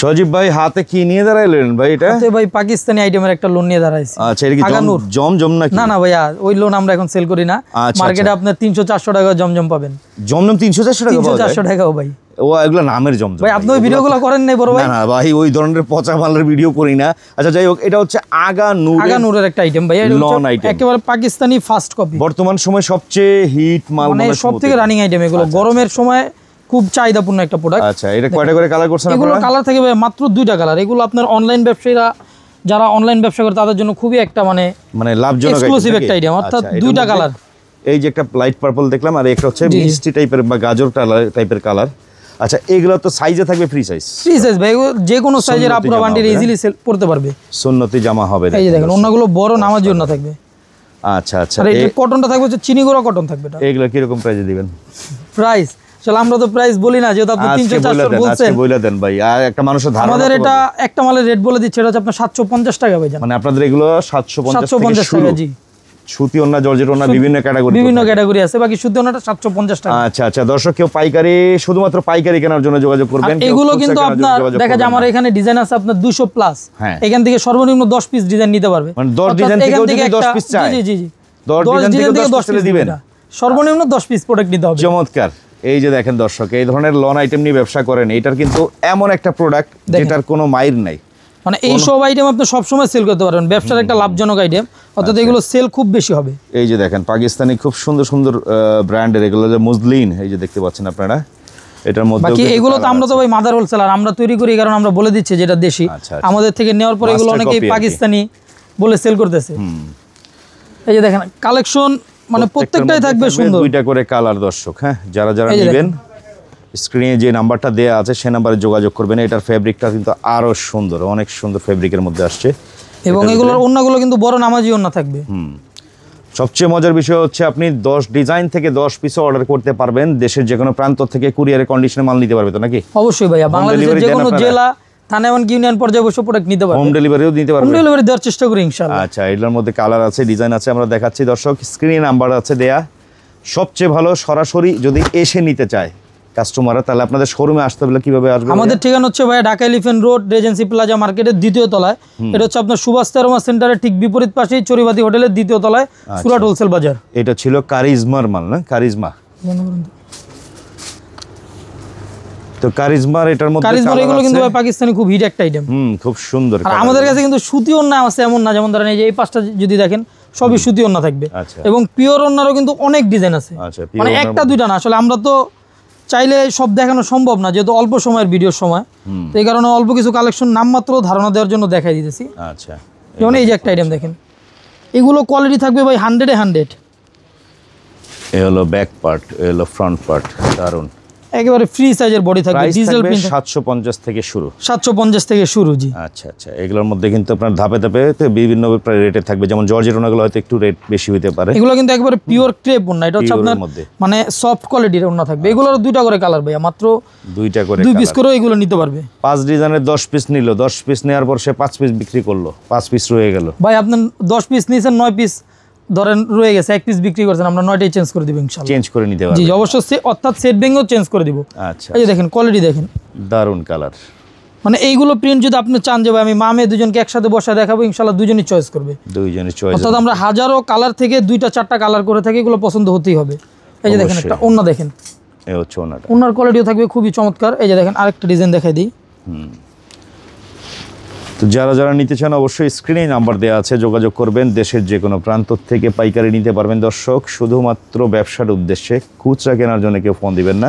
সজীব ভাই হাতে কি নিয়ে দাঁড়াইলেন ভাই? এটা হাতে ভাই পাকিস্তানি আইটেমের একটা লোন নিয়ে দাঁড়াইছি। আচ্ছা, এটা কি জমজম নাকি? না না ভাইয়া, ওই লোন আমরা এখন সেল করি না। মার্কেটে আপনার 300-400 টাকা জমজম পাবেন। জমজম 300-400 টাকা? 300-400 টাকাও ভাই। ও এগুলো নামের জমজম ভাই। আপনি ওই ভিডিওগুলো করেন নাই বড় ভাই? না ভাই, ওই ধরনের পচা মালের ভিডিও করি না। আচ্ছা যাই হোক, এটা হচ্ছে আগানুরের একটা আইটেম ভাই। একেবারে পাকিস্তানি ফার্স্ট কপি, বর্তমান সময় সবচেয়ে হিট মাল, মানে সবথেকে রানিং আইটেম এগুলো। গরমের সময় খুব চাহিদাপূর্ণ একটা প্রোডাক্ট। আচ্ছা, এটা কয়টা করে কালার করছেন আপনারা? এগুলো কালার থাকে ভাই মাত্র 2টা কালার। এগুলো আপনার অনলাইন ব্যবসায়ীরা যারা অনলাইন ব্যবসা করে তাদের জন্য খুবই একটা মানে লাভজনক এক্সক্লুসিভ একটা আইটেম। অর্থাৎ 2টা কালার। এই যে একটা লাইট পার্পল দেখলাম, আর একটা হচ্ছে মিষ্টি টাইপের বা গাজর টাইপের কালার। আচ্ছা, এগুলো তো সাইজে থাকবে ফ্রি সাইজ? ফ্রি সাইজ ভাই, যে কোনো সাইজের আপনারা বান্ডিল ইজিলি সেল করতে পারবে। সুন্নতি জামা হবে। এই যে দেখেন ওন্নাগুলো বড় নামাজি ওন্না থাকবে। আচ্ছা আচ্ছা, আর এই যে কটনটা থাকবে হচ্ছে চিনি গুঁড়া কটন থাকবে। এগুলো কি রকম প্রাইসে দিবেন? প্রাইস চল আমরা তো প্রাইস বলি না, যেহেতু আপনি 300-400 বলছেন। আজকে বলে দেন ভাই, আর একটা মানুষের ধারণা। আমাদের এটা একটা মালের রেট বলে দিচ্ছে, এটা হচ্ছে আপনার 750 টাকা ভাই। মানে আপনাদের এগুলো 750 টাকা। জি, সুতি ওন্না, জর্জেট ওন্না, বিভিন্ন ক্যাটাগরি আছে। বাকি সুতি ওন্নাটা 750 টাকা। আচ্ছা আচ্ছা, দর্শক কেউ পাইকারি, শুধুমাত্র পাইকারি কেনার জন্য যোগাযোগ করবেন। এগুলো কিন্তু আপনার দেখা যায় আমার এখানে ডিজাইন আছে আপনার 200 প্লাস। এখান থেকে সর্বনিম্ন 10 পিস ডিজাইন নিতে পারবে। মানে 10 ডিজাইন থেকে যদি 10 পিস চাই? জি জি জি, 10 ডিজাইন থেকে 10 পিস দিবেন। সর্বনিম্ন 10 পিস প্রোডাক্ট নিতে হবে। চমৎকার। এই যে দেখেন দর্শক, এই ধরনের লন আইটেম নিয়ে ব্যবসা করেন, এটার কিন্তু এমন একটা প্রোডাক্ট যেটার কোনো মাইর নাই। মানে এই সব আইটেম আপনি সব সময় সেল করতে পারবেন। ব্যবসার একটা লাভজনক আইটেম, অর্থাৎ এগুলো সেল খুব বেশি হবে। এই যে দেখেন পাকিস্তানি খুব সুন্দর সুন্দর ব্র্যান্ডের এগুলো, যে মুসলিন, এই যে দেখতে পাচ্ছেন আপনারা। এটার মধ্যে বাকি এগুলো তো আমরা তো ভাই মাদার হোলসেলার, আমরা তৈরি করি কারণ আমরা বলে দিচ্ছি যেটা দেশি। আমাদের থেকে নেওয়ার পরে এগুলো অনেকেই পাকিস্তানি বলে সেল করতেছে। এই যে দেখেন কালেকশন, মানে প্রত্যেকটাই থাকবে সুন্দর। 2টা করে কালার দর্শক। হ্যাঁ, যারা নেবেন স্ক্রিনে যে নাম্বারটা দেয়া আছে সেই নাম্বারে যোগাযোগ করবেন। এটার ফেব্রিকটা কিন্তু আরো সুন্দর, অনেক সুন্দর ফেব্রিকের মধ্যে আসছে। এবং এগুলোর ওন্নাগুলো কিন্তু বড় নামাজি ওন্না থাকবে। সবচেয়ে মজার বিষয় হচ্ছে আপনি 10 ডিজাইন থেকে 10 পিসও অর্ডার করতে পারবেন। দেশের যে কোনো প্রান্ত থেকে কুরিয়ারের কন্ডিশনে মাল নিতে পারবে তো নাকি? অবশ্যই ভাইয়া, বাংলাদেশের যে কোনো জেলা, থানা এবং ইউনিয়ন পর্যায়ে বসে প্রোডাক্ট নিতে পারবে। হোম ডেলিভারিও দিতে পারবে। হোম ডেলিভারি দেওয়ার চেষ্টা করি ইনশাআল্লাহ। আচ্ছা, এটার মধ্যে কালার আছে, ডিজাইন আছে, আমরা দেখাচ্ছি দর্শক। স্ক্রিনে নাম্বার আছে দেয়া। সবচেয়ে ভালো সরাসরি যদি এসে নিতে চায় কাস্টমাররা, তাহলে আপনাদের শোরুমে আসতে হলে কিভাবে আসবে? আমাদের ঠিকানা হচ্ছে ভাইয়া Dhaka elephant road, Regency plaza মার্কেটের 2য় তলায়। এটা হচ্ছে আপনার সুভাষ তেরোমা সেন্টারের ঠিক বিপরীত পাশেই চরিবাদী হোটেলের 2য় তলায়, সুরাট হোলসেল বাজার। এটা ছিল কারিজমার মাল না? কারিজমা তো কারিজমার, এটার মধ্যে কারিজমার এগুলো কিন্তু ভাই পাকিস্তানি খুব হিট একটা আইটেম। খুব সুন্দর। আর আমাদের কাছে কিন্তু সুতি ওন্না আছে এমন না, যেমন ধরেন এই যে এই পাঁচটা যদি দেখেন সবই সুতি ওন্না থাকবে। এবং পিওর ওন্নারও কিন্তু অনেক ডিজাইন আছে, মানে একটা দুইটা না। আসলে আমরা তো চাইলে সব দেখানো সম্ভব না, যেহেতু অল্প সময়ের ভিডিওর সময়, তো এই কারণে অল্প কিছু কালেকশন নামমাত্র ধারণা দেওয়ার জন্য দেখাই দিতেছি। আচ্ছা, যেমন এই যে একটা আইটেম দেখেন, এগুলো কোয়ালিটি থাকবে ভাই 100-এ 100। এই হলো ব্যাক পার্ট, এই হলো ফ্রন্ট পার্ট, দারুন। একেবারে ফ্রি সাইজের বডি থাকবে, ডিজিটাল প্রিন্ট। 750 থেকে শুরু। 750 থেকে শুরু। জি আচ্ছা আচ্ছা, এগুলোর মধ্যে কিন্তু আপনার ধাপে ধাপে বিভিন্ন রেটে থাকবে। যেমন জর্জেট ওন্নাগুলো হয়তো একটু রেট বেশি হতে পারে। এগুলো কিন্তু একেবারে পিওর ক্রেপ ওন্না, এটা হচ্ছে আপনার মানে সফট কোয়ালিটির ওন্না থাকবে। এগুলোর 2টা করে কালার ভাইয়া, মাত্র 2টা করে 2 পিস করে এগুলো নিতে পারবে। 5 ডিজাইনের 10 পিস নিল, 10 পিস নেওয়ার পর সে 5 পিস বিক্রি করলো, 5 পিস রয়ে গেল। ভাই আপনি 10 পিস নিয়েছেন, 9 পিস ধরেন রয়ে গেছে, 1 পিস বিক্রি করছেন, আমরা 9টাই চেঞ্জ করে দিব ইনশাআল্লাহ। চেঞ্জ করে নিতে পারবেন? জি অবশ্যই, অর্থাৎ সেট ভেঙেও চেঞ্জ করে দিব। আচ্ছা, এই যে দেখেন কোয়ালিটি দেখেন, দারুন কালার। মানে এইগুলো প্রিন্ট যদি আপনি চান যে ভাই আমি মা মেয়ে দুজনকে একসাথে বসা দেখাবো, ইনশাআল্লাহ দুজনই চয়েস করবে। দুইজনই চয়েস, অর্থাৎ আমরা হাজারো কালার থেকে 2টা-4টা কালার করে থাকি, এগুলো পছন্দ হতেই হবে। এই যে দেখেন একটা ওন্না দেখেন, এই হচ্ছে ওন্নাটা। ওন্নার কোয়ালিটিও থাকবে খুবই চমৎকার। এই যে দেখেন আরেকটা ডিজাইন দেখাই দিই। তো যারা নিতে চান অবশ্যই স্ক্রিনে নাম্বার দেওয়া আছে, যোগাযোগ করবেন। দেশের যে কোনো প্রান্ত থেকে পাইকারি নিতে পারবেন দর্শক, শুধুমাত্র ব্যবসার উদ্দেশ্যে। খুচরা কেনার জন্য কেউ ফোন দিবেন না।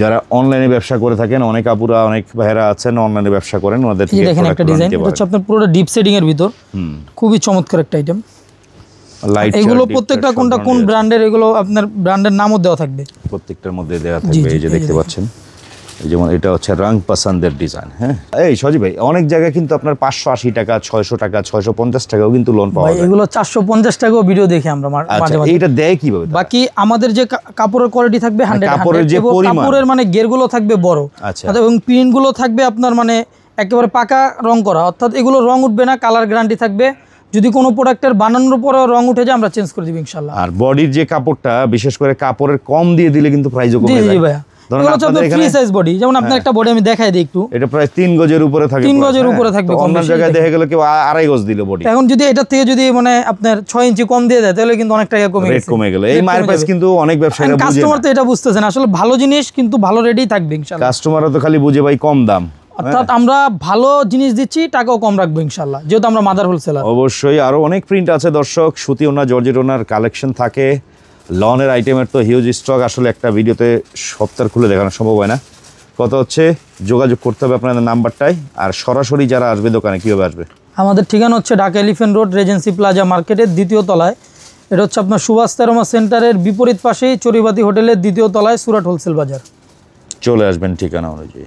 যারা অনলাইনে ব্যবসা করে থাকেন, অনেক আপুরা অনেক ভাইরা আছেন অনলাইনে ব্যবসা করেন, ওনাদের থেকে দেখেন একটা ডিজাইন, এটা হচ্ছে আপনার পুরো ডিপ শেডিং এর ভিতর, খুবই চমৎকার একটা আইটেম। লাইট এগুলো প্রত্যেকটা কোনটা কোন ব্র্যান্ডের, এগুলো আপনার ব্র্যান্ডের নামও দেওয়া থাকবে, প্রত্যেকটার মধ্যে দেওয়া থাকবে। এই যে দেখতে পাচ্ছেন, যেমন এটা হচ্ছে রং পছন্দের ডিজাইন। হ্যাঁ, এই সজি ভাই অনেক জায়গায় কিন্তু আপনার 580 টাকা, 600 টাকা, 650 টাকাও কিন্তু লোন পাওয়া যায়। এগুলো 450 টাকাও ভিডিও দেখে আমরা মাঝে মাঝে। এটা দেয় কিভাবে? বাকি আমাদের যে কাপড়ের কোয়ালিটি থাকবে 100, কাপড়ের যে পরিমাণ, কাপড়ের মানে গেরগুলো থাকবে বড়। আচ্ছা, এবং প্রিন্ট গুলো থাকবে আপনার মানে একেবারে পাকা রং করা, অর্থাৎ এগুলো রং উঠবে না, কালার গ্যারান্টি থাকবে। যদি কোনো প্রোডাক্টের বানানোর পরে রং উঠে যায় আমরা চেঞ্জ করে দিব ইনশাআল্লাহ। আর বডির যে কাপড়টা, বিশেষ করে কাপড়ের কম দিয়ে দিলে কিন্তু প্রাইসও কমে যায়। জি ভাইয়া, এগুলো হচ্ছে আপনার ফ্রি সাইজ বডি, যেমন আপনার একটা বডি আমি দেখাই দিই একটু, এটা প্রায় 3 গজের উপরে থাকে, 3 গজের উপরে থাকবে, অন্য জায়গায় দেখা গেল কেউ 2.5 গজ দিল বডি। এখন যদি এটা থেকে যদি মানে আপনার 6 ইঞ্চি কম দিয়ে দেয় তাহলে কিন্তু অনেক টাকা কমে গেল। এই মায়ের প্রাইস কিন্তু অনেক ব্যবসায়ীরা বুঝে না, কাস্টমার তো এটা বুঝতেছে না, আসলে ভালো জিনিস কিন্তু ভালো রেটেই থাকবে ইনশাআল্লাহ। কাস্টমাররা তো খালি বুঝে ভাই কম দাম, অর্থাৎ আমরা ভালো জিনিস দিচ্ছি, টাকাও কম রাখবো ইনশাআল্লাহ, যেহেতু আমরা মাদার হোলসেলার। অবশ্যই আরো অনেক প্রিন্ট আছে দর্শক, সুতি ওনা জর্জেট ওনার কালেকশন থাকে, লনের আইটেমের তো হিউজ স্টক, আসলে একটা ভিডিওতে সপ্তাহ খুলে দেখানো সম্ভব হয় না। কথা হচ্ছে যোগাযোগ করতে হবে আপনাদের নাম্বারটাই, আর সরাসরি যারা আসবে দোকানে কিভাবে আসবে? আমাদের ঠিকানা হচ্ছে Dhaka elephant road Regency plaza মার্কেটের 2য় তলায়, এটা হচ্ছে আপনার সুভাষ তেরমা সেন্টারের বিপরীত পাশেই চরিবাতি হোটেলের 2য় তলায় সুরাট হোলসেল বাজার। চলে আসবেন ঠিকানা অনুযায়ী।